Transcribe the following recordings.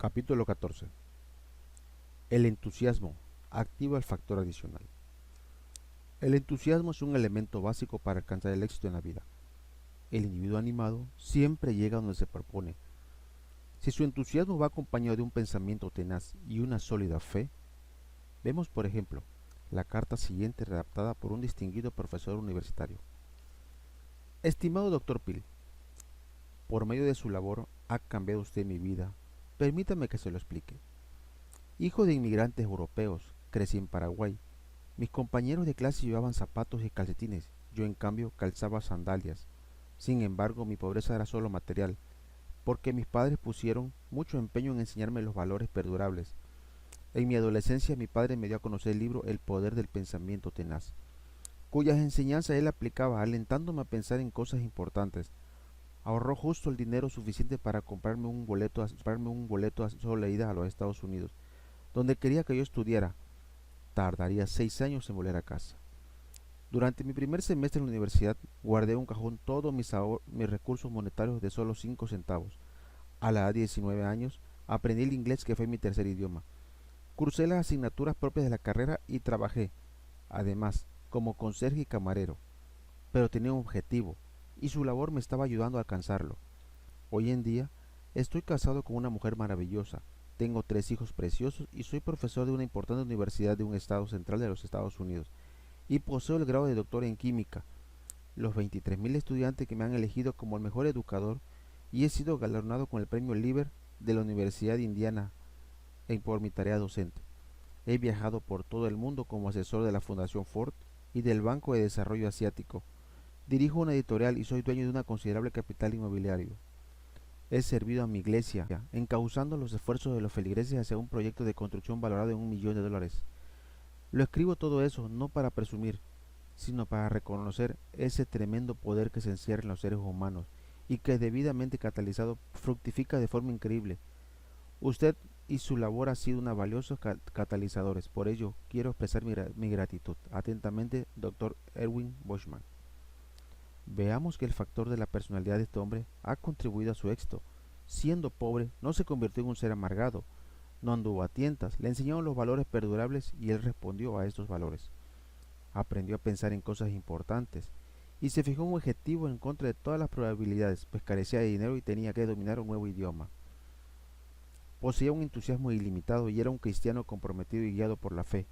Capítulo 14. El entusiasmo activa el factor adicional. El entusiasmo es un elemento básico para alcanzar el éxito en la vida. El individuo animado siempre llega donde se propone. Si su entusiasmo va acompañado de un pensamiento tenaz y una sólida fe, vemos por ejemplo la carta siguiente redactada por un distinguido profesor universitario. Estimado doctor Pil, por medio de su labor ha cambiado usted mi vida. Permítame que se lo explique. Hijo de inmigrantes europeos, crecí en Paraguay. Mis compañeros de clase llevaban zapatos y calcetines, yo en cambio calzaba sandalias. Sin embargo, mi pobreza era solo material, porque mis padres pusieron mucho empeño en enseñarme los valores perdurables. En mi adolescencia mi padre me dio a conocer el libro El poder del pensamiento tenaz, cuyas enseñanzas él aplicaba alentándome a pensar en cosas importantes. Ahorró justo el dinero suficiente para comprarme un boleto a sola ida a los Estados Unidos, donde quería que yo estudiara. Tardaría 6 años en volver a casa. Durante mi primer semestre en la universidad guardé en un cajón todos mis recursos monetarios de solo 5 centavos. A la edad de 19 años aprendí el inglés, que fue mi tercer idioma. Cursé las asignaturas propias de la carrera y trabajé, además, como conserje y camarero. Pero tenía un objetivo, y su labor me estaba ayudando a alcanzarlo. Hoy en día estoy casado con una mujer maravillosa, tengo 3 hijos preciosos y soy profesor de una importante universidad de un estado central de los Estados Unidos, y poseo el grado de doctor en química. Los 23.000 estudiantes que me han elegido como el mejor educador, y he sido galardonado con el premio Lieber de la Universidad de Indiana por mi tarea docente. He viajado por todo el mundo como asesor de la Fundación Ford y del Banco de Desarrollo Asiático. Dirijo una editorial y soy dueño de una considerable capital inmobiliario. He servido a mi iglesia, encauzando los esfuerzos de los feligreses hacia un proyecto de construcción valorado en $1 millón. Lo escribo todo eso no para presumir, sino para reconocer ese tremendo poder que se encierra en los seres humanos y que, debidamente catalizado, fructifica de forma increíble. Usted y su labor han sido unos valiosos catalizadores. Por ello, quiero expresar mi gratitud. Atentamente, Dr. Erwin Bushman. Veamos que el factor de la personalidad de este hombre ha contribuido a su éxito. Siendo pobre, no se convirtió en un ser amargado, no anduvo a tientas, le enseñaron los valores perdurables y él respondió a estos valores. Aprendió a pensar en cosas importantes y se fijó un objetivo en contra de todas las probabilidades, pues carecía de dinero y tenía que dominar un nuevo idioma. Poseía un entusiasmo ilimitado y era un cristiano comprometido y guiado por la fe.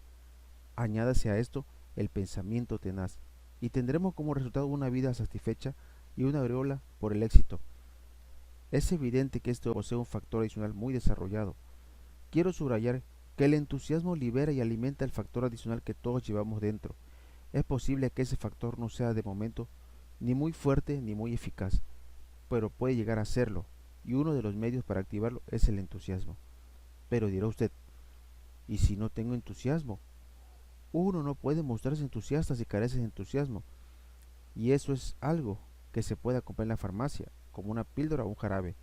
Añádase a esto el pensamiento tenaz, y tendremos como resultado una vida satisfecha y una aureola por el éxito. Es evidente que esto posee un factor adicional muy desarrollado. Quiero subrayar que el entusiasmo libera y alimenta el factor adicional que todos llevamos dentro. Es posible que ese factor no sea de momento ni muy fuerte ni muy eficaz, pero puede llegar a serlo, y uno de los medios para activarlo es el entusiasmo. Pero dirá usted, ¿y si no tengo entusiasmo? Uno no puede mostrarse entusiasta si carece de entusiasmo, y eso es algo que se puede comprar en la farmacia, como una píldora o un jarabe.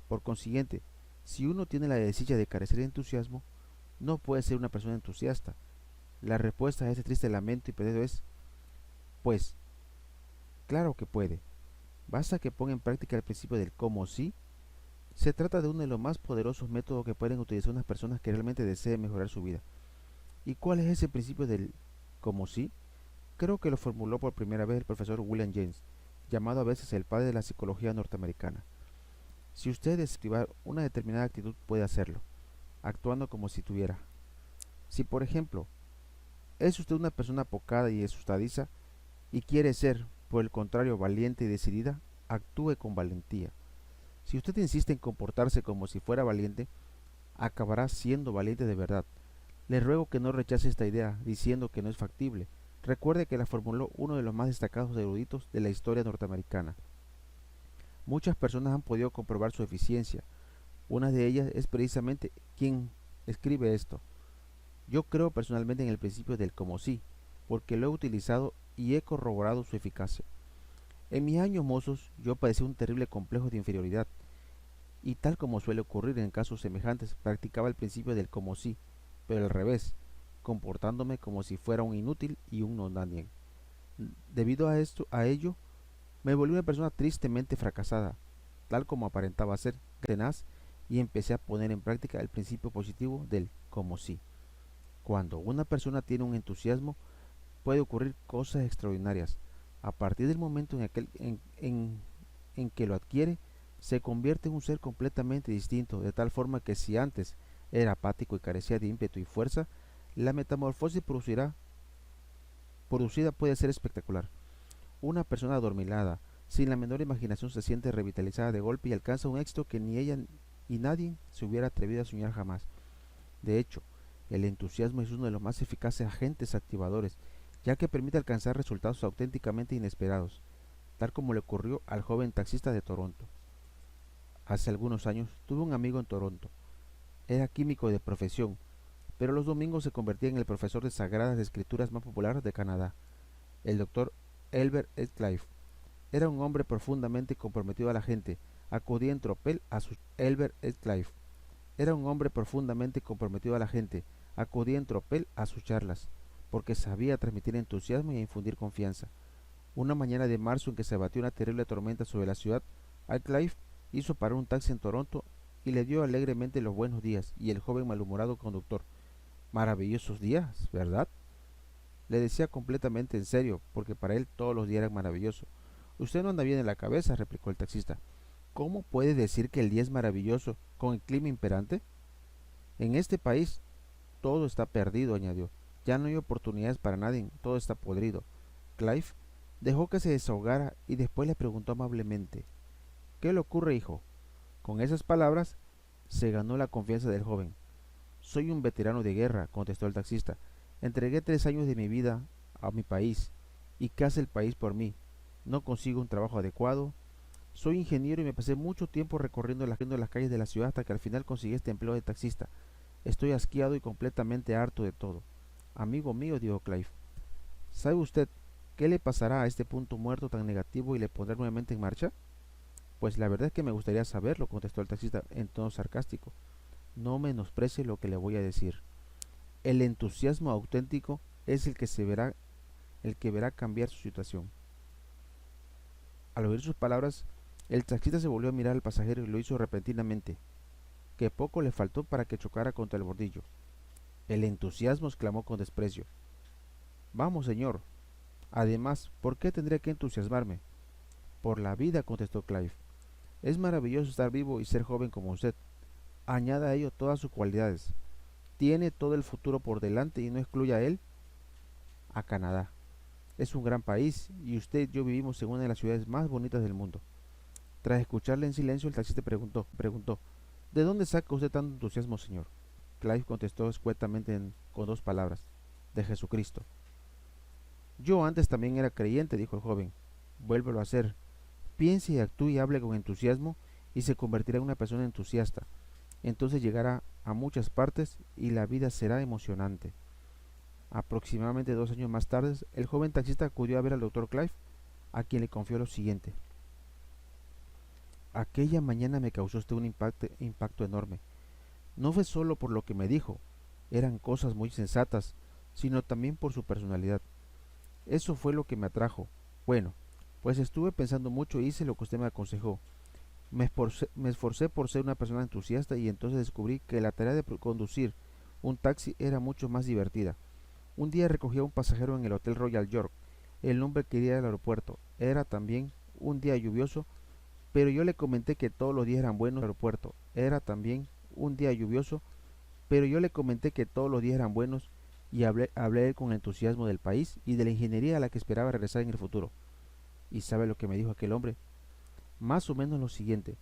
Por consiguiente, si uno tiene la desdicha de carecer de entusiasmo, no puede ser una persona entusiasta. La respuesta a este triste lamento y pedido es, pues, claro que puede. Basta que ponga en práctica el principio del como sí. Se trata de uno de los más poderosos métodos que pueden utilizar unas personas que realmente deseen mejorar su vida. ¿Y cuál es ese principio del como sí? Creo que lo formuló por primera vez el profesor William James, llamado a veces el padre de la psicología norteamericana. Si usted describe una determinada actitud, puede hacerlo, actuando como si tuviera. Si, por ejemplo, es usted una persona apocada y asustadiza y quiere ser, por el contrario, valiente y decidida, actúe con valentía. Si usted insiste en comportarse como si fuera valiente, acabará siendo valiente de verdad. Le ruego que no rechace esta idea diciendo que no es factible. Recuerde que la formuló uno de los más destacados eruditos de la historia norteamericana. Muchas personas han podido comprobar su eficiencia. Una de ellas es precisamente quien escribe esto. Yo creo personalmente en el principio del como sí, porque lo he utilizado y he corroborado su eficacia. En mis años mozos yo padecí un terrible complejo de inferioridad, y tal como suele ocurrir en casos semejantes, practicaba el principio del como sí, pero al revés, comportándome como si fuera un inútil y un no nadie. Debido a ello, me volví una persona tristemente fracasada, tal como aparentaba ser, tenaz y empecé a poner en práctica el principio positivo del como si. Cuando una persona tiene un entusiasmo, puede ocurrir cosas extraordinarias. A partir del momento en que lo adquiere, se convierte en un ser completamente distinto, de tal forma que si antes era apático y carecía de ímpetu y fuerza, la metamorfosis producida puede ser espectacular. Una persona adormilada, sin la menor imaginación, se siente revitalizada de golpe y alcanza un éxito que ni ella y nadie se hubiera atrevido a soñar jamás. De hecho, el entusiasmo es uno de los más eficaces agentes activadores, ya que permite alcanzar resultados auténticamente inesperados, tal como le ocurrió al joven taxista de Toronto. Hace algunos años tuve un amigo en Toronto. Era químico de profesión, pero los domingos se convertía en el profesor de sagradas escrituras más popular de Canadá, el doctor Albert E. Clive. Era un hombre profundamente comprometido a la gente. Acudía en tropel a sus Albert E. Clive. Era un hombre profundamente comprometido a la gente. Acudía en tropel a sus charlas, porque sabía transmitir entusiasmo y infundir confianza. Una mañana de marzo en que se abatió una terrible tormenta sobre la ciudad, Clive hizo parar un taxi en Toronto y le dio alegremente los buenos días, y el joven malhumorado conductor: maravillosos días, ¿verdad? Le decía completamente en serio, porque para él todos los días eran maravillosos. Usted no anda bien en la cabeza, replicó el taxista. ¿Cómo puede decir que el día es maravilloso con el clima imperante? En este país todo está perdido, añadió. Ya no hay oportunidades para nadie, todo está podrido. Clive dejó que se desahogara y después le preguntó amablemente: ¿qué le ocurre, hijo? Con esas palabras se ganó la confianza del joven. Soy un veterano de guerra, contestó el taxista. Entregué 3 años de mi vida a mi país. ¿Y qué hace el país por mí? No consigo un trabajo adecuado. Soy ingeniero y me pasé mucho tiempo recorriendo las calles de la ciudad hasta que al final conseguí este empleo de taxista. Estoy asqueado y completamente harto de todo. Amigo mío, dijo Clive, ¿sabe usted qué le pasará a este punto muerto tan negativo y le pondrá nuevamente en marcha? Pues la verdad es que me gustaría saberlo, contestó el taxista en tono sarcástico. No menosprecie lo que le voy a decir. El entusiasmo auténtico es el que verá cambiar su situación. Al oír sus palabras, el taxista se volvió a mirar al pasajero y lo hizo repentinamente, que poco le faltó para que chocara contra el bordillo. El entusiasmo, exclamó con desprecio. Vamos, señor. Además, ¿por qué tendría que entusiasmarme? Por la vida, contestó Clive. Es maravilloso estar vivo y ser joven como usted. Añada a ello todas sus cualidades. Tiene todo el futuro por delante y no excluya a él a Canadá. Es un gran país y usted y yo vivimos en una de las ciudades más bonitas del mundo. Tras escucharle en silencio, el taxista preguntó: ¿de dónde saca usted tanto entusiasmo, señor? Clive contestó escuetamente con 2 palabras: de Jesucristo. Yo antes también era creyente, dijo el joven. Vuélvelo a hacer. Piense y actúe y hable con entusiasmo y se convertirá en una persona entusiasta. Entonces llegará a muchas partes y la vida será emocionante. Aproximadamente 2 años más tarde, el joven taxista acudió a ver al doctor Clive, a quien le confió lo siguiente: aquella mañana me causó usted un impacto enorme. No fue solo por lo que me dijo, eran cosas muy sensatas, sino también por su personalidad. Eso fue lo que me atrajo. Bueno, pues estuve pensando mucho e hice lo que usted me aconsejó. Me esforcé por ser una persona entusiasta y entonces descubrí que la tarea de conducir un taxi era mucho más divertida. Un día recogí a un pasajero en el Hotel Royal York. El hombre quería ir al aeropuerto. Era también un día lluvioso, pero yo le comenté que todos los días eran buenos. Aeropuerto. Era también un día lluvioso, pero yo le comenté que todos los días eran buenos y hablé con entusiasmo del país y de la ingeniería a la que esperaba regresar en el futuro. ¿Y sabe lo que me dijo aquel hombre? Más o menos lo siguiente: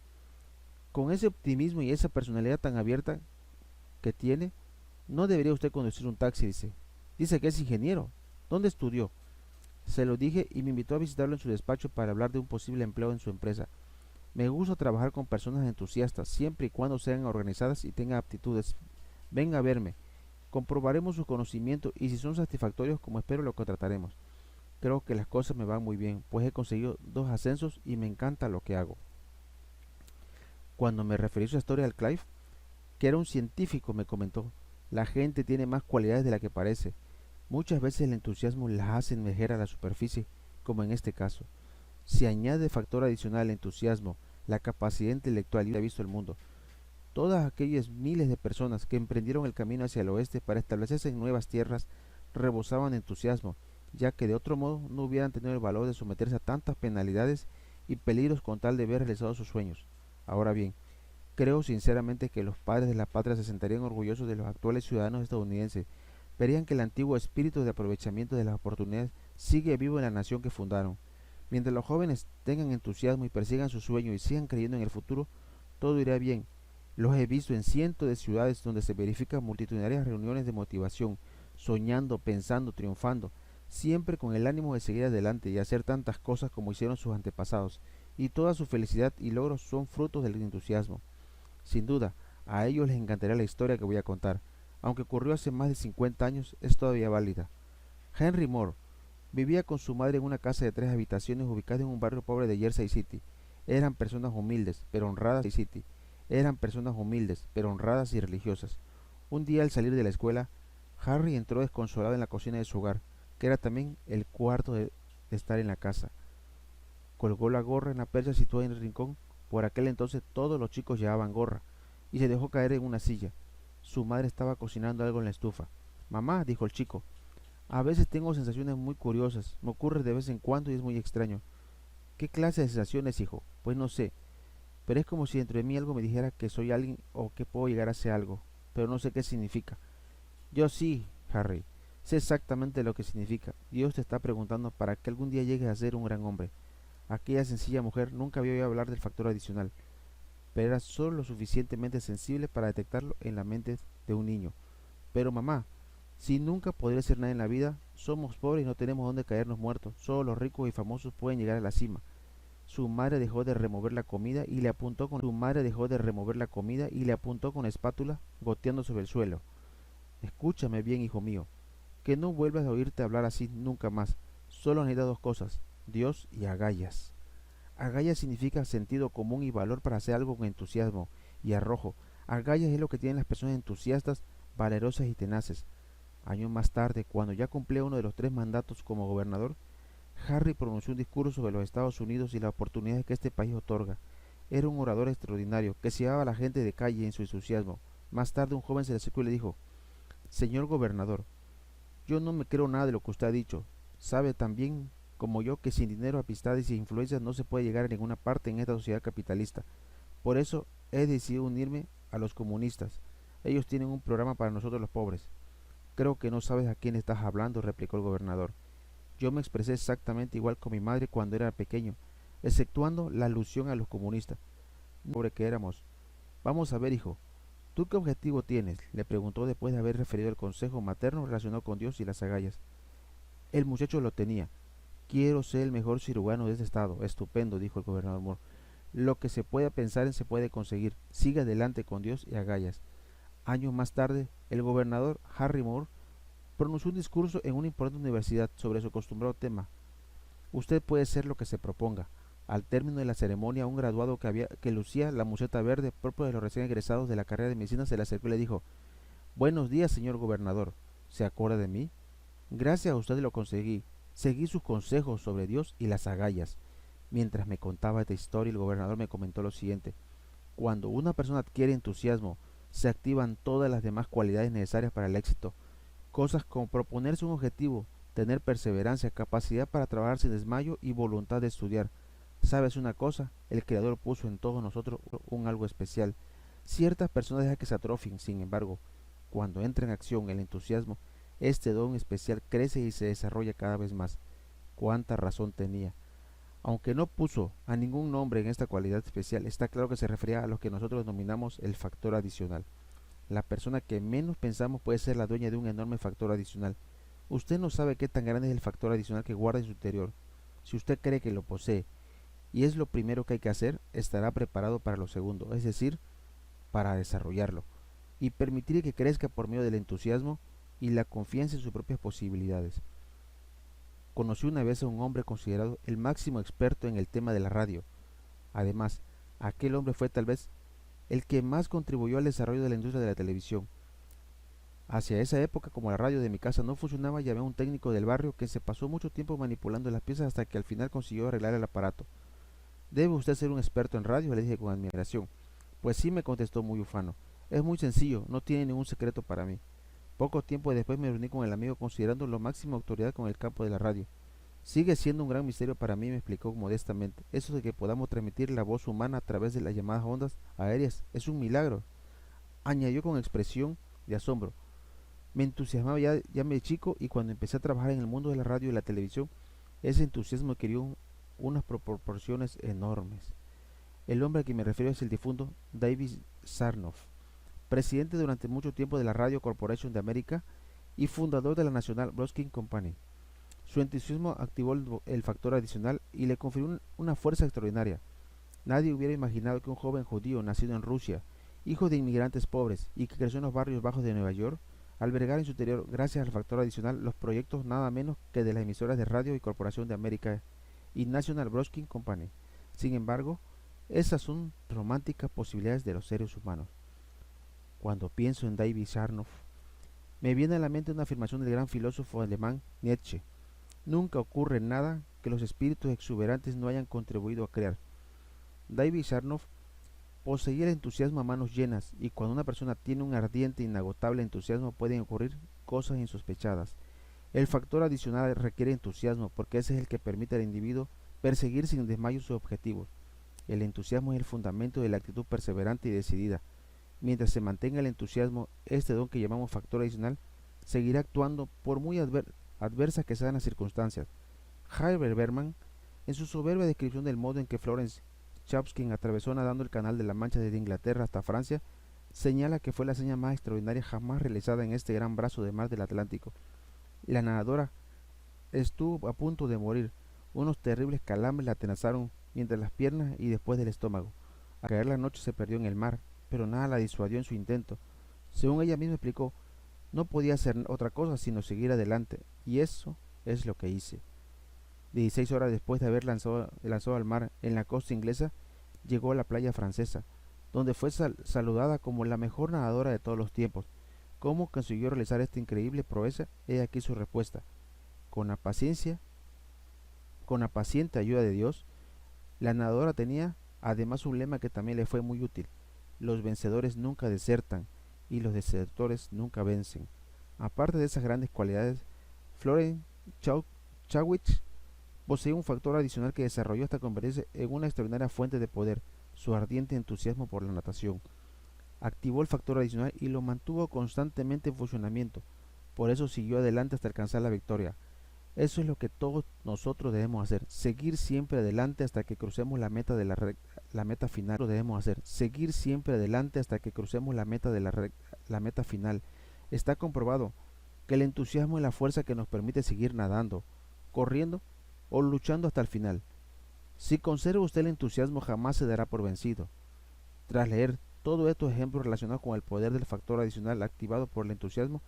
con ese optimismo y esa personalidad tan abierta que tiene, no debería usted conducir un taxi, dice. Dice que es ingeniero. ¿Dónde estudió? Se lo dije y me invitó a visitarlo en su despacho para hablar de un posible empleo en su empresa. Me gusta trabajar con personas entusiastas, siempre y cuando sean organizadas y tengan aptitudes. Venga a verme. Comprobaremos sus conocimientos y si son satisfactorios, como espero, lo contrataremos. Creo que las cosas me van muy bien, pues he conseguido 2 ascensos y me encanta lo que hago. Cuando me referí su historia al Clive, que era un científico, me comentó: la gente tiene más cualidades de la que parece. Muchas veces el entusiasmo las hace emerger a la superficie, como en este caso. Si añade factor adicional al entusiasmo la capacidad intelectual y ha visto el mundo, Todas aquellas miles de personas que emprendieron el camino hacia el oeste para establecerse en nuevas tierras rebosaban de entusiasmo, ya que de otro modo no hubieran tenido el valor de someterse a tantas penalidades y peligros con tal de ver realizados sus sueños. Ahora bien, creo sinceramente que los padres de la patria se sentirían orgullosos de los actuales ciudadanos estadounidenses, verían que el antiguo espíritu de aprovechamiento de las oportunidades sigue vivo en la nación que fundaron. Mientras los jóvenes tengan entusiasmo y persigan su sueño y sigan creyendo en el futuro, todo irá bien. Los he visto en cientos de ciudades donde se verifican multitudinarias reuniones de motivación, soñando, pensando, triunfando, siempre con el ánimo de seguir adelante y hacer tantas cosas como hicieron sus antepasados, y toda su felicidad y logros son frutos del entusiasmo. Sin duda, a ellos les encantará la historia que voy a contar. Aunque ocurrió hace más de 50 años, es todavía válida. Henry Moore vivía con su madre en una casa de 3 habitaciones ubicada en un barrio pobre de Jersey City. Eran personas humildes, pero honradas y City. Eran personas humildes, pero honradas y religiosas. Un día al salir de la escuela, Harry entró desconsolado en la cocina de su hogar, que era también el cuarto de estar en la casa. Colgó la gorra en la percha situada en el rincón. Por aquel entonces todos los chicos llevaban gorra, y se dejó caer en una silla. Su madre estaba cocinando algo en la estufa. Mamá, dijo el chico, a veces tengo sensaciones muy curiosas, me ocurre de vez en cuando y es muy extraño. ¿Qué clase de sensaciones, hijo? Pues no sé, pero es como si dentro de mí algo me dijera que soy alguien o que puedo llegar a ser algo, pero no sé qué significa. Yo sí, Harry, sé exactamente lo que significa. Dios te está preguntando para que algún día llegues a ser un gran hombre. Aquella sencilla mujer nunca había oído hablar del factor adicional, pero era solo lo suficientemente sensible para detectarlo en la mente de un niño. Pero mamá, si nunca podré ser nada en la vida, somos pobres y no tenemos dónde caernos muertos, solo los ricos y famosos pueden llegar a la cima. Su madre dejó de remover la comida y le apuntó con la espátula, goteando sobre el suelo. Escúchame bien, hijo mío, que no vuelvas a oírte hablar así nunca más. Solo necesitas 2 cosas, Dios y agallas. Agallas significa sentido común y valor para hacer algo con entusiasmo y arrojo. Agallas es lo que tienen las personas entusiastas, valerosas y tenaces. Años más tarde, cuando ya cumplía uno de los 3 mandatos como gobernador, Harry pronunció un discurso sobre los Estados Unidos y las oportunidades que este país otorga. Era un orador extraordinario, que se llevaba a la gente de calle en su entusiasmo. Más tarde un joven se le acercó y le dijo, Señor gobernador, yo no me creo nada de lo que usted ha dicho. Sabe también como yo que sin dinero, amistades y influencias no se puede llegar a ninguna parte en esta sociedad capitalista. Por eso he decidido unirme a los comunistas. Ellos tienen un programa para nosotros los pobres. Creo que no sabes a quién estás hablando, replicó el gobernador. Yo me expresé exactamente igual con mi madre cuando era pequeño, exceptuando la alusión a los comunistas. Pobre que éramos. Vamos a ver, hijo, ¿tú qué objetivo tienes? Le preguntó después de haber referido el consejo materno relacionado con Dios y las agallas. El muchacho lo tenía. Quiero ser el mejor cirujano de este estado. Estupendo, dijo el gobernador Moore. Lo que se pueda pensar en se puede conseguir. Siga adelante con Dios y agallas. Años más tarde, el gobernador Harry Moore pronunció un discurso en una importante universidad sobre su acostumbrado tema. Usted puede ser lo que se proponga. Al término de la ceremonia, un graduado que lucía la museta verde propio de los recién egresados de la carrera de medicina se le acercó y le dijo, Buenos días, señor gobernador. ¿Se acuerda de mí? Gracias a usted lo conseguí. Seguí sus consejos sobre Dios y las agallas. Mientras me contaba esta historia, el gobernador me comentó lo siguiente. Cuando una persona adquiere entusiasmo, se activan todas las demás cualidades necesarias para el éxito. Cosas como proponerse un objetivo, tener perseverancia, capacidad para trabajar sin desmayo y voluntad de estudiar. ¿Sabes una cosa? El Creador puso en todos nosotros un algo especial. Ciertas personas dejan que se atrofien, sin embargo, cuando entra en acción el entusiasmo, este don especial crece y se desarrolla cada vez más. Cuánta razón tenía. Aunque no puso a ningún nombre en esta cualidad especial, está claro que se refería a lo que nosotros denominamos el factor adicional. La persona que menos pensamos puede ser la dueña de un enorme factor adicional. Usted no sabe qué tan grande es el factor adicional que guarda en su interior. Si usted cree que lo posee y es lo primero que hay que hacer, estará preparado para lo segundo, es decir, para desarrollarlo, y permitir que crezca por medio del entusiasmo y la confianza en sus propias posibilidades. Conocí una vez a un hombre considerado el máximo experto en el tema de la radio. Además, aquel hombre fue tal vez el que más contribuyó al desarrollo de la industria de la televisión. Hacia esa época, como la radio de mi casa no funcionaba, llamé a un técnico del barrio que se pasó mucho tiempo manipulando las piezas hasta que al final consiguió arreglar el aparato. Debe usted ser un experto en radio, le dije con admiración. Pues sí, me contestó muy ufano. Es muy sencillo, no tiene ningún secreto para mí. Poco tiempo después me reuní con el amigo considerando lo máxima autoridad con el campo de la radio. Sigue siendo un gran misterio para mí, me explicó modestamente. Eso de que podamos transmitir la voz humana a través de las llamadas ondas aéreas es un milagro, añadió con expresión de asombro. Me entusiasmaba ya de chico y cuando empecé a trabajar en el mundo de la radio y la televisión, ese entusiasmo adquirió unas proporciones enormes. El hombre a quien me refiero es el difunto David Sarnoff, presidente durante mucho tiempo de la Radio Corporation de América y fundador de la National Broadcasting Company. Su entusiasmo activó el factor adicional y le confirió una fuerza extraordinaria. Nadie hubiera imaginado que un joven judío nacido en Rusia, hijo de inmigrantes pobres y que creció en los barrios bajos de Nueva York, albergara en su interior, gracias al factor adicional, los proyectos nada menos que de las emisoras de radio y Corporación de América y National Broadcasting Company. Sin embargo, esas son románticas posibilidades de los seres humanos. Cuando pienso en David Sarnoff, me viene a la mente una afirmación del gran filósofo alemán Nietzsche. Nunca ocurre nada que los espíritus exuberantes no hayan contribuido a crear. David Sarnoff poseía el entusiasmo a manos llenas, y cuando una persona tiene un ardiente e inagotable entusiasmo pueden ocurrir cosas insospechadas. El factor adicional requiere entusiasmo porque ese es el que permite al individuo perseguir sin desmayo sus objetivos. El entusiasmo es el fundamento de la actitud perseverante y decidida. Mientras se mantenga el entusiasmo, este don que llamamos factor adicional seguirá actuando por muy adversas que sean las circunstancias. Herbert Berman, en su soberbia descripción del modo en que Florence Chapskin atravesó nadando el Canal de la Mancha desde Inglaterra hasta Francia, señala que fue la hazaña más extraordinaria jamás realizada en este gran brazo de mar del Atlántico. La nadadora estuvo a punto de morir. Unos terribles calambres la atenazaron mientras las piernas y después del estómago. Al caer la noche se perdió en el mar, pero nada la disuadió en su intento. Según ella misma explicó, no podía hacer otra cosa sino seguir adelante, y eso es lo que hice. 16 horas después de haber lanzado al mar en la costa inglesa, llegó a la playa francesa, donde fue saludada como la mejor nadadora de todos los tiempos. ¿Cómo consiguió realizar esta increíble proeza? He aquí su respuesta. Con la paciencia, con la paciente ayuda de Dios. La nadadora tenía además un lema que también le fue muy útil: los vencedores nunca desertan y los desertores nunca vencen. Aparte de esas grandes cualidades, Florence Chawich posee un factor adicional que desarrolló hasta convertirse en una extraordinaria fuente de poder: su ardiente entusiasmo por la natación. Activó el factor adicional y lo mantuvo constantemente en funcionamiento. Por eso siguió adelante hasta alcanzar la victoria. Eso es lo que todos nosotros debemos hacer: seguir siempre adelante hasta que crucemos la meta de la meta final. Lo debemos hacer: seguir siempre adelante hasta que crucemos la meta de la meta final. Está comprobado que el entusiasmo es la fuerza que nos permite seguir nadando, corriendo o luchando hasta el final. Si conserva usted el entusiasmo, jamás se dará por vencido. Tras leer todos estos ejemplos relacionados con el poder del factor adicional activado por el entusiasmo,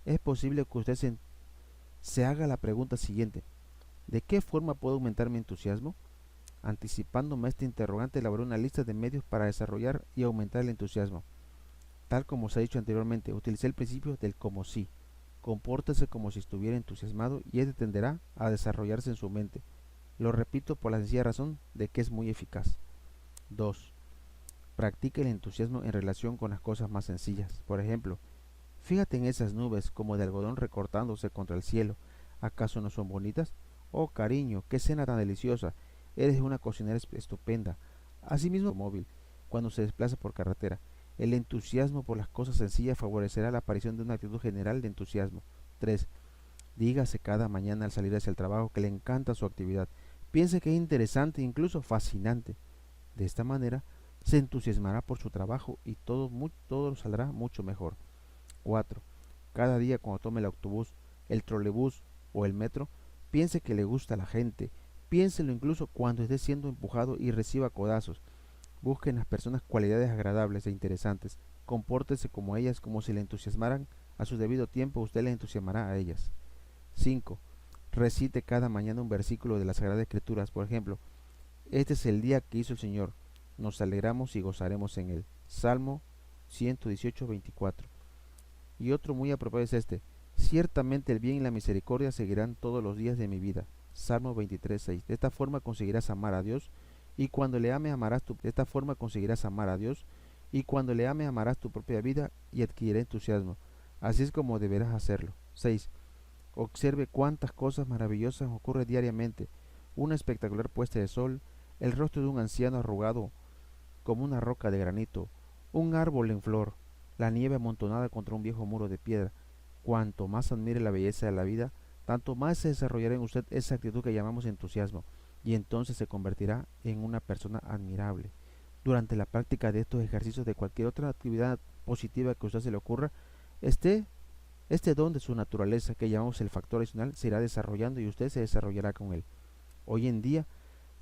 es posible que usted se haga la pregunta siguiente: ¿de qué forma puedo aumentar mi entusiasmo? Anticipándome a este interrogante, elaboré una lista de medios para desarrollar y aumentar el entusiasmo. Tal como se ha dicho anteriormente, utilicé el principio del como si. Compórtese como si estuviera entusiasmado y este tenderá a desarrollarse en su mente. Lo repito por la sencilla razón de que es muy eficaz. 2. Practique el entusiasmo en relación con las cosas más sencillas. Por ejemplo, fíjate en esas nubes como de algodón recortándose contra el cielo. ¿Acaso no son bonitas? Oh, cariño, qué cena tan deliciosa. Eres una cocinera estupenda. Asimismo, móvil, cuando se desplaza por carretera. El entusiasmo por las cosas sencillas favorecerá la aparición de una actitud general de entusiasmo. 3. Dígase cada mañana al salir hacia el trabajo que le encanta su actividad. Piense que es interesante e incluso fascinante. De esta manera se entusiasmará por su trabajo y todo saldrá mucho mejor. 4. Cada día cuando tome el autobús, el trolebús o el metro, piense que le gusta a la gente. Piénselo incluso cuando esté siendo empujado y reciba codazos. Busque en las personas cualidades agradables e interesantes. Compórtese como ellas, como si le entusiasmaran a su debido tiempo, usted le entusiasmará a ellas. 5. Recite cada mañana un versículo de las Sagradas Escrituras. Por ejemplo, este es el día que hizo el Señor. Nos alegramos y gozaremos en él. Salmo 118:24. Y otro muy apropiado es este: ciertamente el bien y la misericordia seguirán todos los días de mi vida. Salmo 23:6. De esta forma conseguirás amar a Dios, y cuando le ames amarás tú. De esta forma conseguirás amar a Dios, Y cuando le ame amarás tu propia vida y adquirirá entusiasmo. Así es como deberás hacerlo. 6. Observe cuántas cosas maravillosas ocurren diariamente. Una espectacular puesta de sol, el rostro de un anciano arrugado como una roca de granito, un árbol en flor, la nieve amontonada contra un viejo muro de piedra. Cuanto más admire la belleza de la vida, tanto más se desarrollará en usted esa actitud que llamamos entusiasmo, y entonces se convertirá en una persona admirable. Durante la práctica de estos ejercicios de cualquier otra actividad positiva que a usted se le ocurra, este, este don de su naturaleza que llamamos el factor adicional se irá desarrollando y usted se desarrollará con él. Hoy en día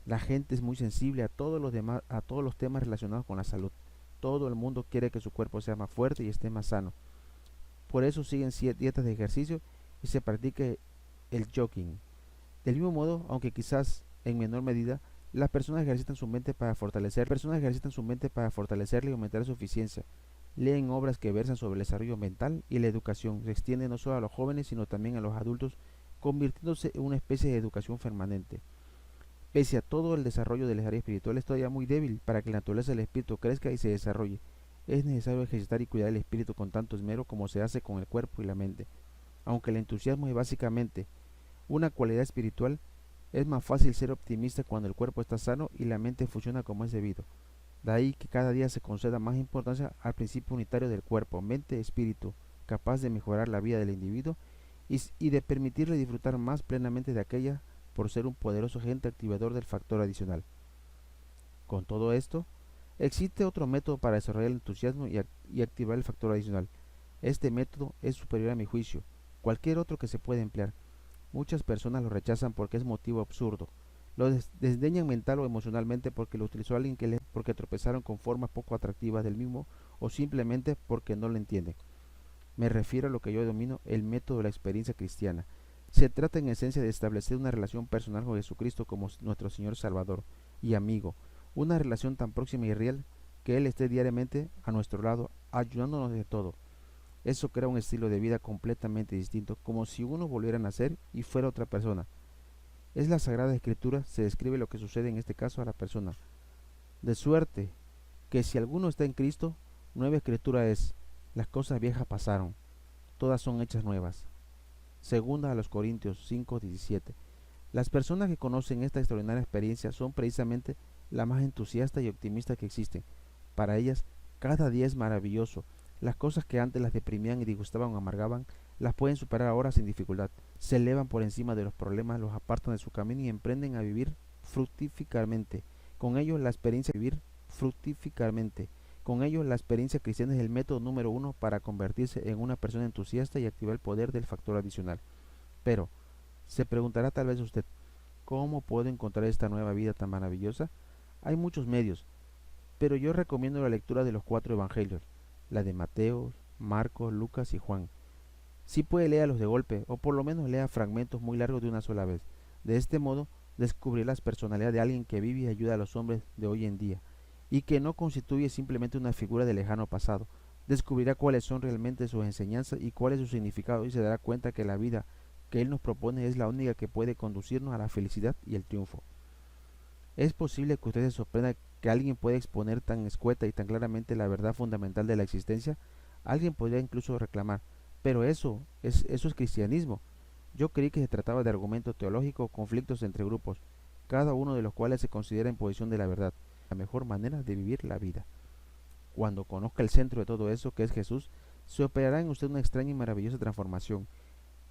la gente es muy sensible a todos los temas relacionados con la salud. Todo el mundo quiere que su cuerpo sea más fuerte y esté más sano. Por eso siguen dietas de ejercicio y se practica el jogging. Del mismo modo, aunque quizás en menor medida, las personas ejercitan su mente para fortalecerla y aumentar su eficiencia. Leen obras que versan sobre el desarrollo mental y la educación. Se extiende no solo a los jóvenes, sino también a los adultos, convirtiéndose en una especie de educación permanente. Pese a todo, el desarrollo del área espiritual es todavía muy débil para que la naturaleza del espíritu crezca y se desarrolle. Es necesario ejercitar y cuidar el espíritu con tanto esmero como se hace con el cuerpo y la mente. Aunque el entusiasmo es básicamente una cualidad espiritual, es más fácil ser optimista cuando el cuerpo está sano y la mente funciona como es debido. De ahí que cada día se conceda más importancia al principio unitario del cuerpo, mente, espíritu, capaz de mejorar la vida del individuo y de permitirle disfrutar más plenamente de aquella por ser un poderoso agente activador del factor adicional. Con todo esto, existe otro método para desarrollar el entusiasmo y activar el factor adicional. Este método es superior a mi juicio, cualquier otro que se pueda emplear. Muchas personas lo rechazan porque es motivo absurdo. Lo desdeñan mental o emocionalmente porque lo utilizó alguien porque tropezaron con formas poco atractivas del mismo o simplemente porque no lo entienden. Me refiero a lo que yo domino el método de la experiencia cristiana. Se trata en esencia de establecer una relación personal con Jesucristo como nuestro Señor Salvador y amigo, una relación tan próxima y real que Él esté diariamente a nuestro lado, ayudándonos de todo. Eso crea un estilo de vida completamente distinto, como si uno volviera a nacer y fuera otra persona. Es la Sagrada Escritura, se describe lo que sucede en este caso a la persona. De suerte que si alguno está en Cristo, nueva escritura es, las cosas viejas pasaron, todas son hechas nuevas. Segunda a los Corintios 5:17. Las personas que conocen esta extraordinaria experiencia son precisamente la más entusiasta y optimista que existen. Para ellas, cada día es maravilloso. Las cosas que antes las deprimían y disgustaban o amargaban, las pueden superar ahora sin dificultad. Se elevan por encima de los problemas, los apartan de su camino y emprenden a vivir fructificarmente. Con ello, la experiencia de vivir fructificarmente. Con ello, la experiencia cristiana es el método número uno para convertirse en una persona entusiasta y activar el poder del factor adicional. Pero, se preguntará tal vez usted, ¿cómo puedo encontrar esta nueva vida tan maravillosa? Hay muchos medios, pero yo recomiendo la lectura de los 4 evangelios, la de Mateo, Marcos, Lucas y Juan. Si puede léalos de golpe, o por lo menos lea fragmentos muy largos de una sola vez. De este modo, descubrirá la personalidad de alguien que vive y ayuda a los hombres de hoy en día, y que no constituye simplemente una figura de lejano pasado. Descubrirá cuáles son realmente sus enseñanzas y cuál es su significado y se dará cuenta que la vida que Él nos propone es la única que puede conducirnos a la felicidad y el triunfo. Es posible que usted se sorprenda que alguien pueda exponer tan escueta y tan claramente la verdad fundamental de la existencia. Alguien podría incluso reclamar, pero eso es cristianismo. Yo creí que se trataba de argumentos teológicos o conflictos entre grupos, cada uno de los cuales se considera en posición de la verdad, la mejor manera de vivir la vida. Cuando conozca el centro de todo eso, que es Jesús, se operará en usted una extraña y maravillosa transformación.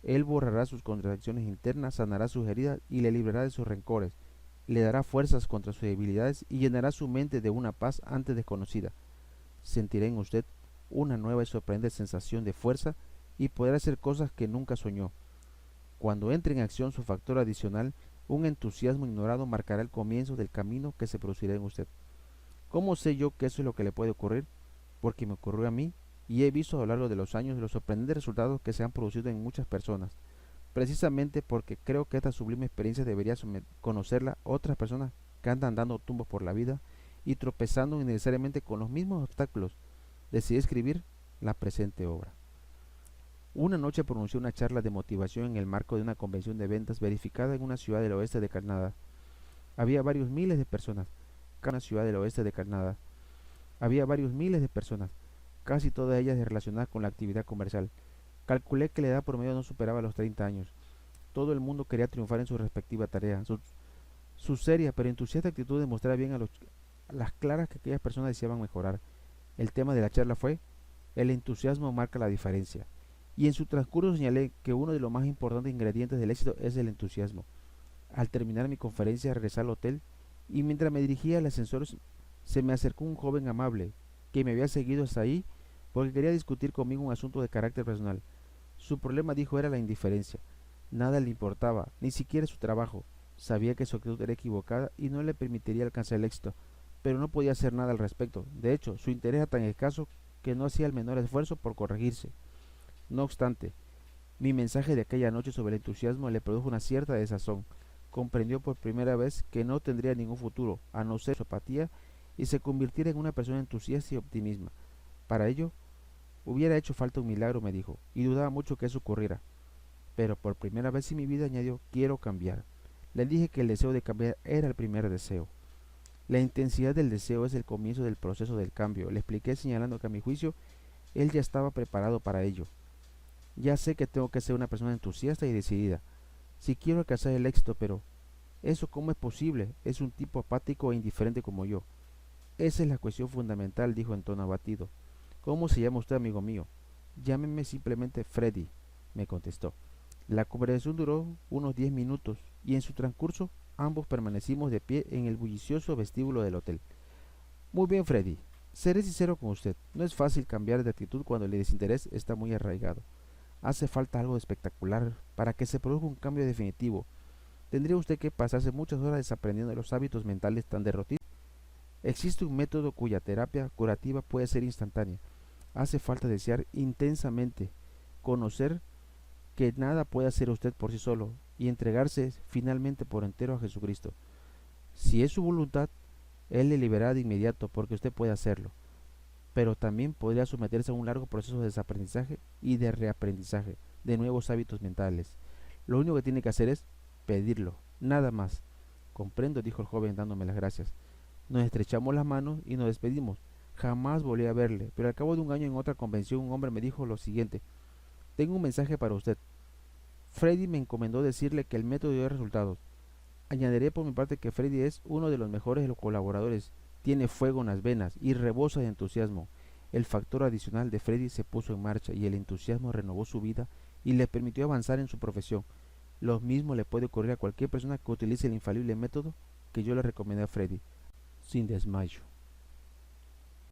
Él borrará sus contradicciones internas, sanará sus heridas y le librará de sus rencores, le dará fuerzas contra sus debilidades y llenará su mente de una paz antes desconocida. Sentirá en usted una nueva y sorprendente sensación de fuerza y podrá hacer cosas que nunca soñó. Cuando entre en acción su factor adicional, un entusiasmo ignorado marcará el comienzo del camino que se producirá en usted. ¿Cómo sé yo que eso es lo que le puede ocurrir? Porque me ocurrió a mí y he visto a lo largo de los años los sorprendentes resultados que se han producido en muchas personas. Precisamente porque creo que esta sublime experiencia debería conocerla otras personas que andan dando tumbos por la vida y tropezando innecesariamente con los mismos obstáculos, decidí escribir la presente obra. Una noche pronuncié una charla de motivación en el marco de una convención de ventas verificada en una ciudad del oeste de Canadá. Había varios miles de personas, cada ciudad del oeste de Canadá. Había varios miles de personas, casi todas ellas relacionadas con la actividad comercial. Calculé que la edad promedio no superaba los 30 años. Todo el mundo quería triunfar en su respectiva tarea. Su seria pero entusiasta actitud demostraba bien a las claras que aquellas personas deseaban mejorar. El tema de la charla fue: el entusiasmo marca la diferencia. Y en su transcurso señalé que uno de los más importantes ingredientes del éxito es el entusiasmo. Al terminar mi conferencia regresé al hotel y mientras me dirigía al ascensor se me acercó un joven amable que me había seguido hasta ahí porque quería discutir conmigo un asunto de carácter personal. Su problema, dijo, era la indiferencia. Nada le importaba, ni siquiera su trabajo. Sabía que su actitud era equivocada y no le permitiría alcanzar el éxito, pero no podía hacer nada al respecto. De hecho, su interés era tan escaso que no hacía el menor esfuerzo por corregirse. No obstante, mi mensaje de aquella noche sobre el entusiasmo le produjo una cierta desazón. Comprendió por primera vez que no tendría ningún futuro, a no ser su apatía, y se convirtiera en una persona entusiasta y optimista. Para ello, hubiera hecho falta un milagro, me dijo, y dudaba mucho que eso ocurriera. Pero por primera vez en mi vida, añadió, quiero cambiar. Le dije que el deseo de cambiar era el primer deseo. La intensidad del deseo es el comienzo del proceso del cambio. Le expliqué señalando que a mi juicio él ya estaba preparado para ello. Ya sé que tengo que ser una persona entusiasta y decidida, si quiero alcanzar el éxito, pero ¿eso cómo es posible? Es un tipo apático e indiferente como yo. Esa es la cuestión fundamental, dijo en tono abatido. ¿Cómo se llama usted, amigo mío? Llámeme simplemente Freddy, me contestó. La conversación duró unos 10 minutos y en su transcurso ambos permanecimos de pie en el bullicioso vestíbulo del hotel. Muy bien, Freddy. Seré sincero con usted. No es fácil cambiar de actitud cuando el desinterés está muy arraigado. Hace falta algo espectacular para que se produzca un cambio definitivo. Tendría usted que pasarse muchas horas desaprendiendo los hábitos mentales tan derrotistas. Existe un método cuya terapia curativa puede ser instantánea. Hace falta desear intensamente, conocer que nada puede hacer usted por sí solo y entregarse finalmente por entero a Jesucristo. Si es su voluntad, Él le liberará de inmediato porque usted puede hacerlo, pero también podría someterse a un largo proceso de desaprendizaje y de reaprendizaje de nuevos hábitos mentales. Lo único que tiene que hacer es pedirlo, nada más. Comprendo, dijo el joven dándome las gracias. Nos estrechamos las manos y nos despedimos. Jamás volví a verle, pero al cabo de un año en otra convención un hombre me dijo lo siguiente: tengo un mensaje para usted. Freddy me encomendó decirle que el método dio resultados. Añadiré por mi parte que Freddy es uno de los mejores de los colaboradores. Tiene fuego en las venas y rebosa de entusiasmo. El factor adicional de Freddy se puso en marcha y el entusiasmo renovó su vida y le permitió avanzar en su profesión. Lo mismo le puede ocurrir a cualquier persona que utilice el infalible método que yo le recomendé a Freddy, sin desmayo.